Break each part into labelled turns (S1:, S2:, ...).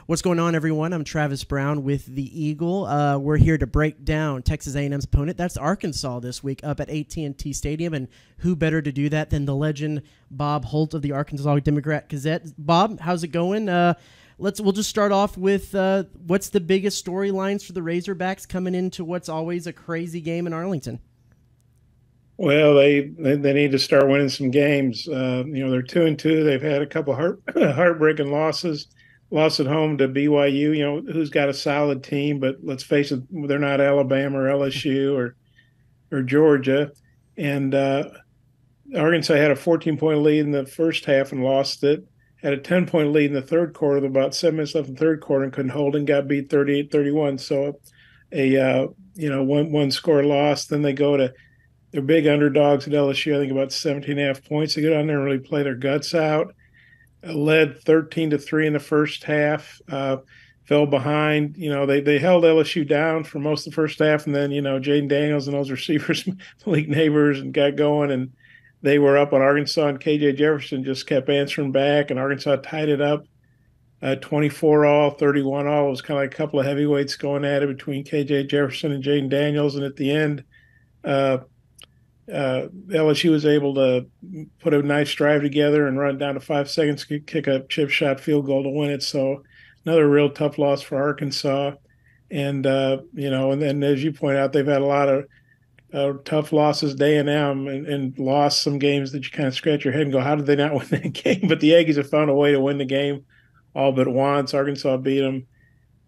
S1: What's going on, everyone? I'm Travis Brown with the Eagle. We're here to break down Texas A&M's opponent. That's Arkansas this week up at AT&T Stadium, and who better to do that than the legend Bob Holt of the Arkansas Democrat-Gazette. Bob, how's it going? We'll just start off with what's the biggest storylines for the Razorbacks coming into what's always a crazy game in Arlington?
S2: Well, they need to start winning some games. They're 2-2. They've had a couple heartbreaking losses. Lost at home to BYU. Who's got a solid team, but let's face it, they're not Alabama or LSU or Georgia. And Arkansas had a 14-point lead in the first half and lost it. Had a 10-point lead in the third quarter with about 7 minutes left in the third quarter and couldn't hold and got beat 38-31. So one score loss. Then they go to they're big underdogs at LSU, I think about 17.5 points. They get on there and really play their guts out. Led 13-3 in the first half, fell behind. They held LSU down for most of the first half, and then, Jaden Daniels and those receivers, Malik Neighbors, and got going, and they were up on Arkansas, and KJ Jefferson just kept answering back, and Arkansas tied it up 24-all, 31-all. It was kind of like a couple of heavyweights going at it between KJ Jefferson and Jaden Daniels, and at the end, LSU was able to put a nice drive together and run down to 5 seconds, kick a chip shot field goal to win it. So another real tough loss for Arkansas. And and then as you point out, they've had a lot of tough losses day and M and lost some games that you kind of scratch your head and go, how did they not win that game? But the Aggies have found a way to win the game all but once. Arkansas beat them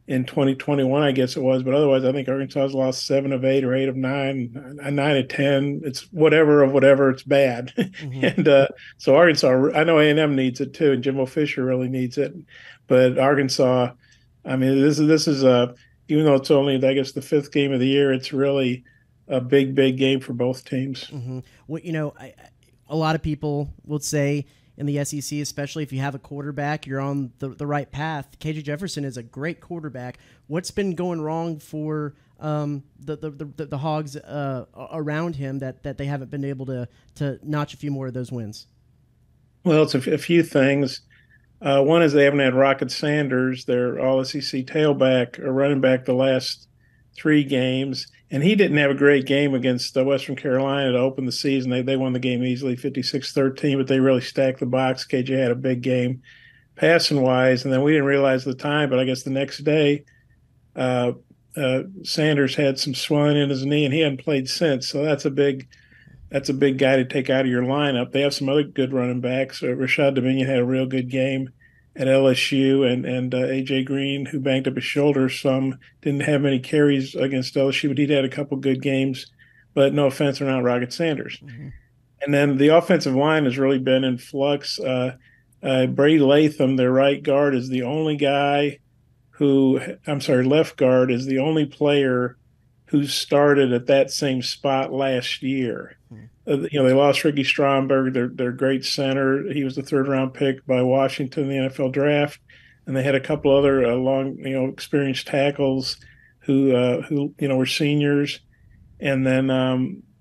S2: in 2021, I guess it was. But otherwise, I think Arkansas has lost 7 of 8 or 8 of 9, 9 of 10. It's whatever of whatever. It's bad.
S1: Mm-hmm.
S2: And so Arkansas, I know A&M needs it too, and Jimbo Fisher really needs it. But Arkansas, I mean, this is even though it's only, I guess, the 5th game of the year, it's really a big game for both teams.
S1: Mm-hmm. Well, a lot of people will say, in the SEC, especially if you have a quarterback, you're on the right path. KJ Jefferson is a great quarterback. What's been going wrong for the Hogs around him that they haven't been able to notch a few more of those wins?
S2: Well, it's a few things. One is they haven't had Rocket Sanders, their All-SEC tailback or running back, the last 3 games. And he didn't have a great game against Western Carolina to open the season. They won the game easily, 56-13, but they really stacked the box. KJ had a big game passing-wise, and then we didn't realize the time, but I guess the next day Sanders had some swelling in his knee, and he hadn't played since. So that's a big guy to take out of your lineup. They have some other good running backs. Rashad Dominion had a real good game at LSU, and A.J. Green, who banged up his shoulder some, didn't have many carries against LSU, but he'd had a couple good games. But no offense, they're not Rocket Sanders. Mm-hmm. And then the offensive line has really been in flux. Brady Latham, their right guard, is the only guy left guard is the only player who started at that same spot last year. They lost Ricky Stromberg, their great center. He was the 3rd-round pick by Washington in the NFL draft, and they had a couple other experienced tackles who were seniors. And then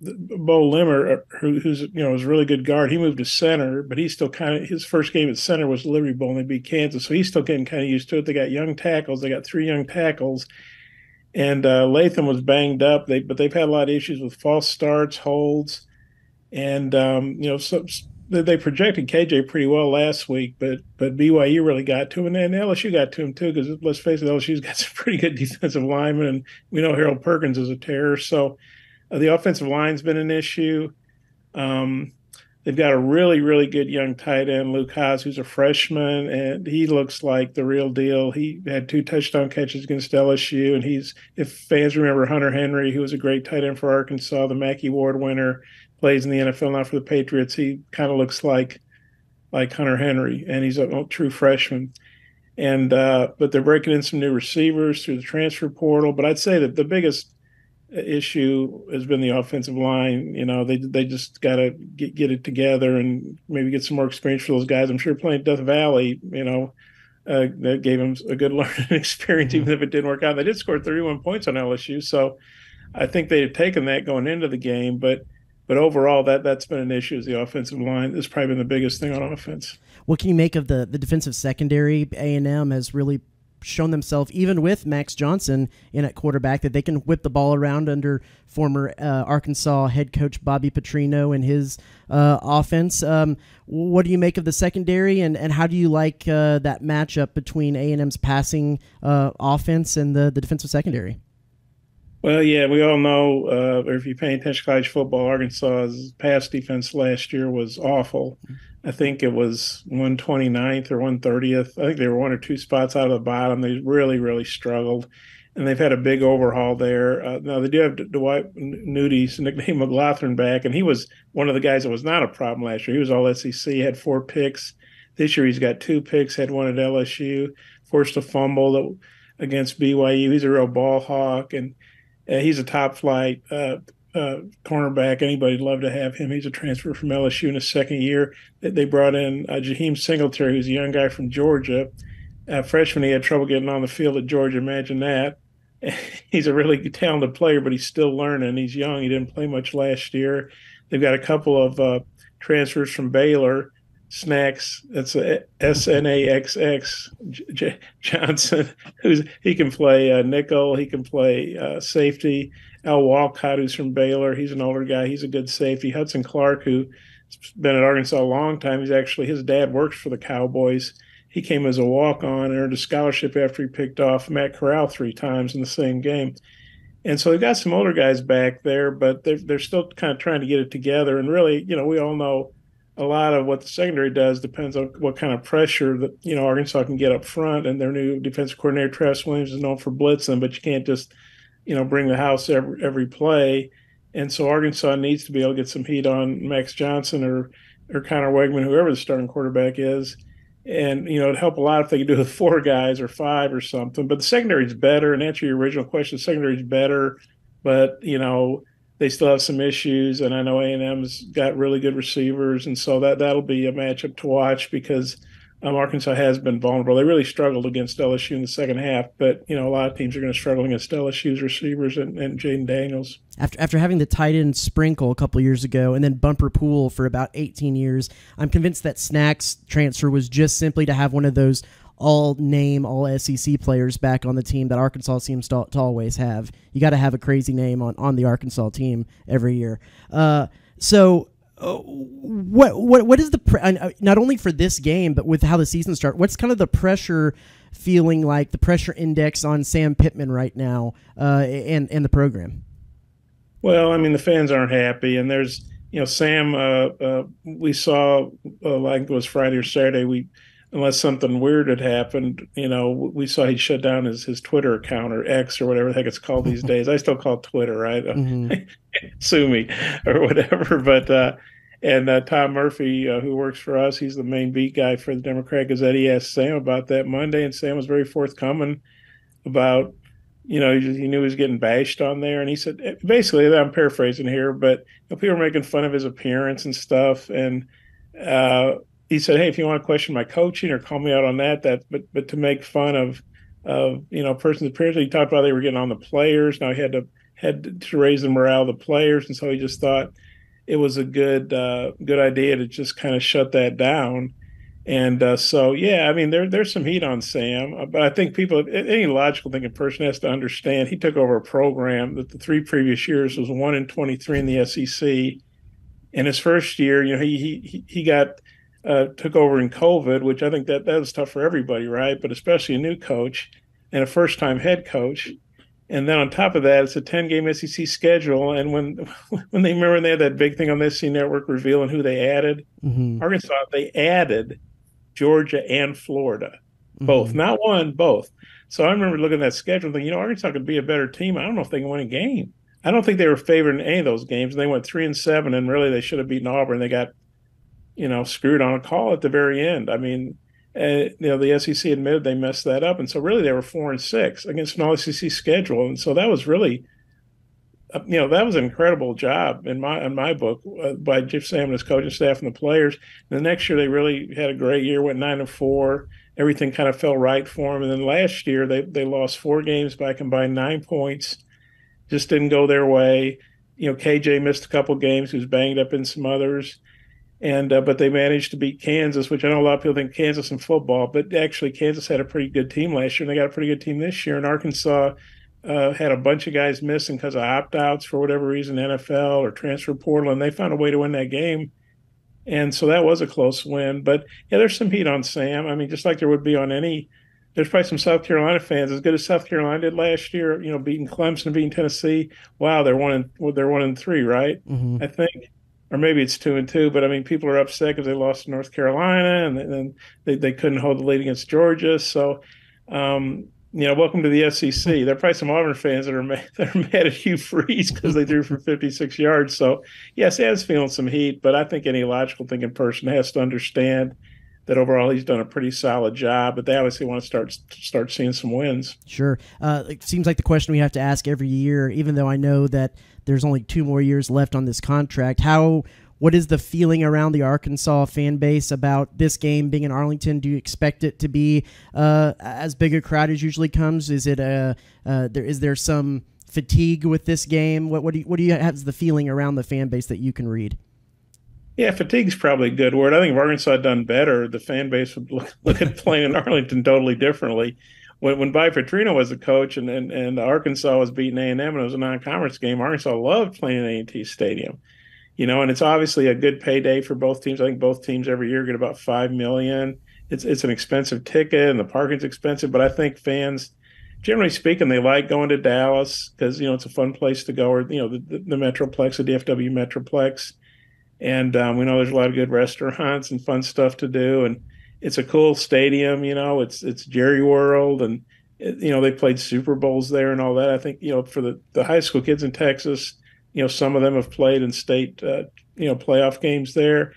S2: Bo Limmer, who's was a really good guard. He moved to center, but he's still his first game at center was the Liberty Bowl, and they beat Kansas, so he's still getting kind of used to it. They got young tackles. They got 3 young tackles. And Latham was banged up, but they've had a lot of issues with false starts, holds, and so they projected KJ pretty well last week, but BYU really got to him, and LSU got to him too, because let's face it, LSU's got some pretty good defensive linemen, and we know Harold Perkins is a terror. So the offensive line's been an issue. They've got a really good young tight end, Luke Haas, who's a freshman, and he looks like the real deal. He had 2 touchdown catches against LSU, and if fans remember Hunter Henry, who was a great tight end for Arkansas, the Mackey Award winner, plays in the NFL now for the Patriots. He kind of looks like Hunter Henry, and he's a true freshman. And but they're breaking in some new receivers through the transfer portal. But I'd say that the biggest issue has been the offensive line. They just got to get it together and maybe get some more experience for those guys. I'm sure playing Death Valley, that gave them a good learning experience, even if it didn't work out. They did score 31 points on LSU, so I think they had taken that going into the game. But overall, that's been an issue. Is the offensive line has probably been the biggest thing on offense.
S1: What can you make of the defensive secondary? A&M has really shown themselves, even with Max Johnson in at quarterback, that they can whip the ball around under former Arkansas head coach Bobby Petrino and his offense. What do you make of the secondary, and how do you like that matchup between A&M's passing offense and the defensive secondary?
S2: Well, yeah, we all know, or if you pay attention to college football, Arkansas's pass defense last year was awful. I think it was 129th or 130th. I think they were one or two spots out of the bottom. They really, really struggled. And they've had a big overhaul there. Now, they do have Dwight Nudi's nickname McLaughlin back, and he was one of the guys that was not a problem last year. He was all SEC, had 4 picks. This year he's got 2 picks, had one at LSU, forced a fumble against BYU. He's a real ball hawk, and he's a top flight cornerback. Anybody'd love to have him. He's a transfer from LSU in his second year. They brought in Jaheim Singletary, who's a young guy from Georgia. Freshman, he had trouble getting on the field at Georgia. Imagine that. He's a really talented player, but he's still learning. He's young. He didn't play much last year. They've got a couple of transfers from Baylor. Snacks, that's a Snaxx Johnson. He can play nickel, he can play safety. Al Walcott, who's from Baylor, he's an older guy. He's a good safety. Hudson Clark, who's been at Arkansas a long time. His dad works for the Cowboys. He came as a walk-on and earned a scholarship after he picked off Matt Corral 3 times in the same game. And so they've got some older guys back there, but they're still kind of trying to get it together. And really, we all know a lot of what the secondary does depends on what kind of pressure that Arkansas can get up front. And their new defensive coordinator Travis Williams is known for blitzing, but you can't just bring the house every play. And so Arkansas needs to be able to get some heat on Max Johnson or Connor Wegman, whoever the starting quarterback is. And it'd help a lot if they could do it with 4 guys or 5 or something. But the secondary is better. And answer your original question, the secondary is better, but they still have some issues, and I know A&M's got really good receivers, and so that'll be a matchup to watch because Arkansas has been vulnerable. They really struggled against LSU in the second half, but a lot of teams are going to struggle against LSU's receivers and Jaden Daniels.
S1: After having the tight end Sprinkle a couple years ago and then Bumper Pool for about 18 years, I'm convinced that Snacks transfer was just simply to have one of those all-name, all-SEC players back on the team that Arkansas seems to always have. You got to have a crazy name on the Arkansas team every year. What is the not only for this game but with how the season starts? What's kind of the pressure feeling like, the pressure index on Sam Pittman right now and the program?
S2: Well, I mean, the fans aren't happy, and there's Sam. We saw like it was Friday or Saturday. Unless something weird had happened, we saw he'd shut down his Twitter account or X or whatever the heck it's called these days. I still call it Twitter, right? Mm-hmm. Sue me or whatever. But and Tom Murphy, who works for us, he's the main beat guy for the Democrat Gazette. He asked Sam about that Monday, and Sam was very forthcoming about, he knew he was getting bashed on there. And he said, basically, I'm paraphrasing here, but people were making fun of his appearance and stuff. And he said, "Hey, if you want to question my coaching or call me out on that, but to make fun of person's appearance." He talked about they were getting on the players. Now he had to raise the morale of the players, and so he just thought it was a good idea to just kind of shut that down. And so yeah, I mean there's some heat on Sam, but I think any logical thinking person has to understand he took over a program that the 3 previous years was 1-23 in the SEC. In his first year, he got took over in COVID, which I think that was tough for everybody, right? But especially a new coach and a first-time head coach. And then on top of that, it's a 10-game SEC schedule. And when they had that big thing on the SEC Network revealing who they added, mm-hmm. Arkansas, they added Georgia and Florida, both, mm-hmm. Not one, both. So I remember looking at that schedule and thinking, Arkansas could be a better team. I don't know if they can win a game. I don't think they were favored in any of those games. And they went 3-7, and really they should have beaten Auburn. They got screwed on a call at the very end. I mean, the SEC admitted they messed that up, and so really they were 4-6 against an all-SEC schedule, and so that was really, that was an incredible job in my book by Jeff Sam and his coaching staff and the players. And the next year they really had a great year, went 9-4. Everything kind of fell right for them, and then last year they lost 4 games by a combined 9 points. Just didn't go their way. KJ missed a couple games. He was banged up in some others. and but they managed to beat Kansas, which I know a lot of people think Kansas in football, but actually Kansas had a pretty good team last year, and they got a pretty good team this year. And Arkansas had a bunch of guys missing because of opt-outs for whatever reason, NFL or transfer portal, and they found a way to win that game. And so that was a close win. But yeah, there's some heat on Sam. I mean, just like there would be on any. There's probably some South Carolina fans as good as South Carolina did last year. Beating Clemson, beating Tennessee. Wow, they're 1-3, right?
S1: Hmm.
S2: I think, or maybe it's 2-2. But I mean, people are upset because they lost to North Carolina and then they couldn't hold the lead against Georgia. So, welcome to the SEC. There are probably some Auburn fans that are mad at Hugh Freeze because they threw for 56 yards. So yes, Sam's feeling some heat, but I think any logical thinking person has to understand that overall he's done a pretty solid job. But they obviously want to start seeing some wins.
S1: Sure. It seems like the question we have to ask every year, even though I know that there's only 2 more years left on this contract. What is the feeling around the Arkansas fan base about this game being in Arlington? Do you expect it to be as big a crowd as usually comes? Is there some fatigue with this game? What do you have as the feeling around the fan base that you can read?
S2: Yeah, fatigue's probably a good word. I think if Arkansas had done better, the fan base would look at playing in Arlington totally differently. When Bobby Petrino was the coach and Arkansas was beating A&M and it was a non-conference game, Arkansas loved playing in A&T Stadium. And it's obviously a good payday for both teams. I think both teams every year get about 5 million. It's an expensive ticket and the parking's expensive, but I think fans, generally speaking, they like going to Dallas because it's a fun place to go, or the Metroplex, the DFW Metroplex. And we know there's a lot of good restaurants and fun stuff to do, and it's a cool stadium. It's Jerry World, and they played Super Bowls there and all that. I think for the high school kids in Texas, some of them have played in state playoff games there.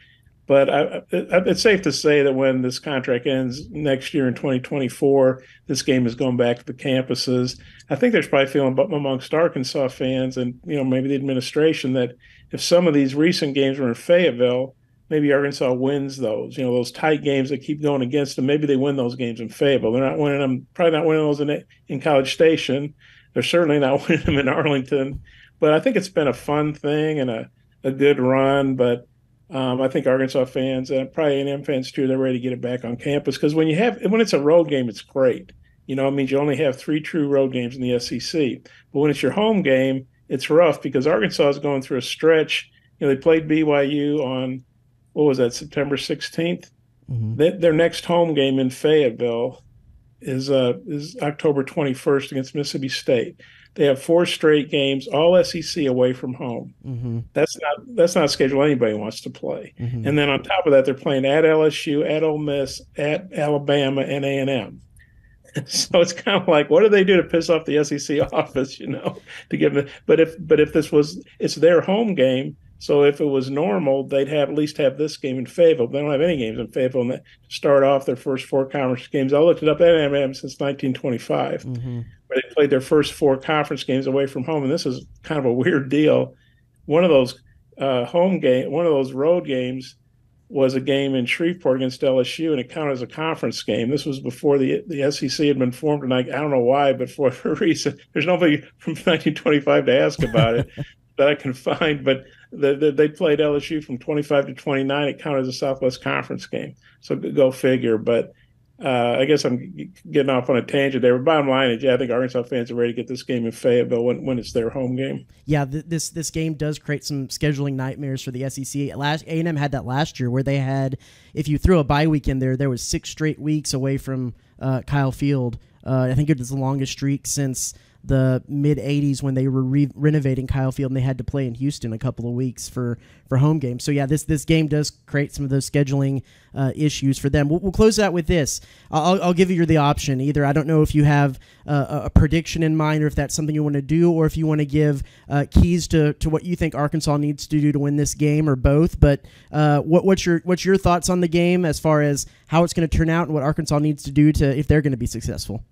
S2: But it's safe to say that when this contract ends next year in 2024, this game is going back to the campuses. I think there's probably feeling amongst Arkansas fans and maybe the administration that if some of these recent games were in Fayetteville, maybe Arkansas wins those. Those tight games that keep going against them. Maybe they win those games in Fayetteville. They're not winning them. Probably not winning those in College Station. They're certainly not winning them in Arlington. But I think it's been a fun thing and a good run. But I think Arkansas fans and probably A&M fans too, they're ready to get it back on campus because when it's a road game, it's great. It means you only have 3 true road games in the SEC. But when it's your home game, it's rough because Arkansas is going through a stretch. They played BYU on what was that, September 16th.
S1: Mm-hmm.
S2: Their next home game in Fayetteville is October 21st against Mississippi State. They have 4 straight games, all SEC away from home.
S1: Mm-hmm.
S2: That's not a schedule anybody wants to play.
S1: Mm-hmm.
S2: And then on top of that, they're playing at LSU, at Ole Miss, at Alabama, and A&M. So it's kind of like, what do they do to piss off the SEC office, to give them? But if it's their home game. So if it was normal, they'd at least have this game in Fayetteville. They don't have any games in Fayetteville and to start off their first 4 conference games. I looked it up at A&M since 1925,
S1: Mm-hmm.
S2: where they played their first 4 conference games away from home. And this is kind of a weird deal. One of those one of those road games was a game in Shreveport against LSU, and it counted as a conference game. This was before the SEC had been formed, and I don't know why, but for a reason, there's nobody from 1925 to ask about it that I can find. But they played LSU from 25 to 29. It counted as a Southwest Conference game. So go figure. But I guess I'm getting off on a tangent there. But bottom line is, yeah, I think Arkansas fans are ready to get this game in Fayetteville when it's their home game.
S1: Yeah, this game does create some scheduling nightmares for the SEC. A&M had that last year where they had, if you throw a bye week in there was 6 straight weeks away from Kyle Field. I think it was the longest streak since the mid 80s when they were renovating Kyle Field and they had to play in Houston a couple of weeks for home games. So yeah, this game does create some of those scheduling issues for them. We'll close out with this. I'll give you the option. Either I don't know if you have a prediction in mind or if that's something you want to do, or if you want to give keys to what you think Arkansas needs to do to win this game, or both. But what's your thoughts on the game as far as how it's going to turn out and what Arkansas needs to do if they're going to be successful?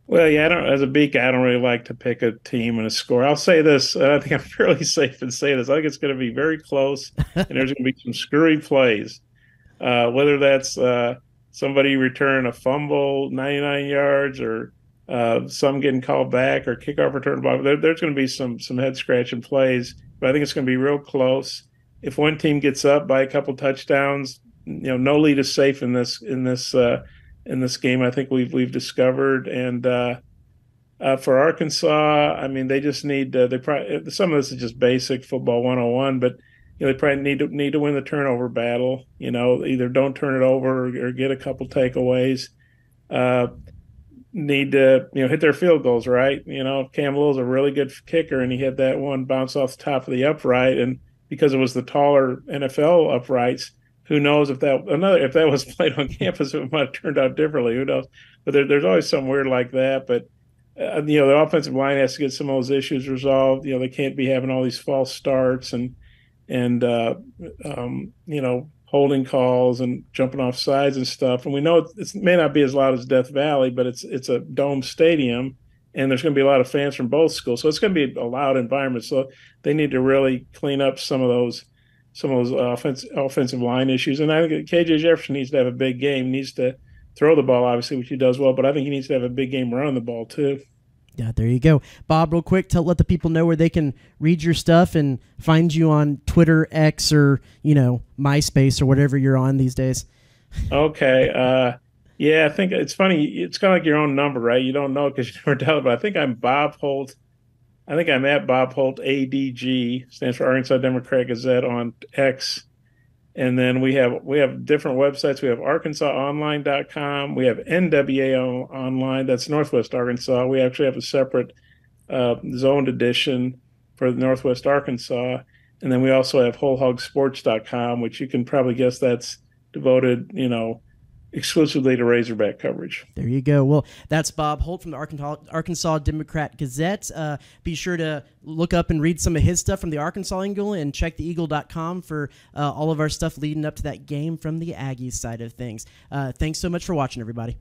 S2: Well, yeah, as a Beak, I don't really like to pick a team and a score. I'll say this. I think I'm fairly safe in saying this. I think it's going to be very close, and there's going to be some screwy plays. Whether that's somebody return a fumble, 99 yards, or some getting called back, or kickoff return. There's going to be some head-scratching plays, but I think it's going to be real close. if one team gets up by a couple touchdowns, no lead is safe in this game. I think we've discovered. And for Arkansas, I mean, they just need they probably, some of this is just basic football 101, but they probably need to win the turnover battle. Either don't turn it over or get a couple takeaways. Uh, Need to hit their field goals right. Cam Little's a really good kicker, and he had that one bounce off the top of the upright, and because it was the taller NFL uprights, who knows if that was played on campus, it might have turned out differently. Who knows? But there's always something weird like that. But the offensive line has to get some of those issues resolved. They can't be having all these false starts and holding calls and jumping off sides and stuff. And we know it may not be as loud as Death Valley, but it's a dome stadium, and there's going to be a lot of fans from both schools, so it's going to be a loud environment. So they need to really clean up some of those offensive line issues. And I think KJ Jefferson needs to have a big game. Needs to throw the ball, obviously, which he does well, but I think he needs to have a big game running the ball too.
S1: Yeah, there you go. Bob, real quick, let the people know where they can read your stuff and find you on Twitter, X, or, MySpace or whatever you're on these days.
S2: Okay. Yeah, I think it's funny. It's kind of like your own number, right? You don't know because you never tell it, but I think I'm Bob Holt. I think I'm at Bob Holt, ADG, stands for Arkansas Democrat Gazette on X. And then we have different websites. We have arkansasonline.com. We have NWA Online. That's Northwest Arkansas. We actually have a separate zoned edition for Northwest Arkansas. And then we also have wholehogsports.com, which you can probably guess that's devoted, exclusively to Razorback coverage.
S1: There you go. Well, that's Bob Holt from the Arkansas Democrat Gazette. Be sure to look up and read some of his stuff from the Arkansas Eagle, and check theeagle.com for all of our stuff leading up to that game from the Aggies side of things. Thanks so much for watching, everybody.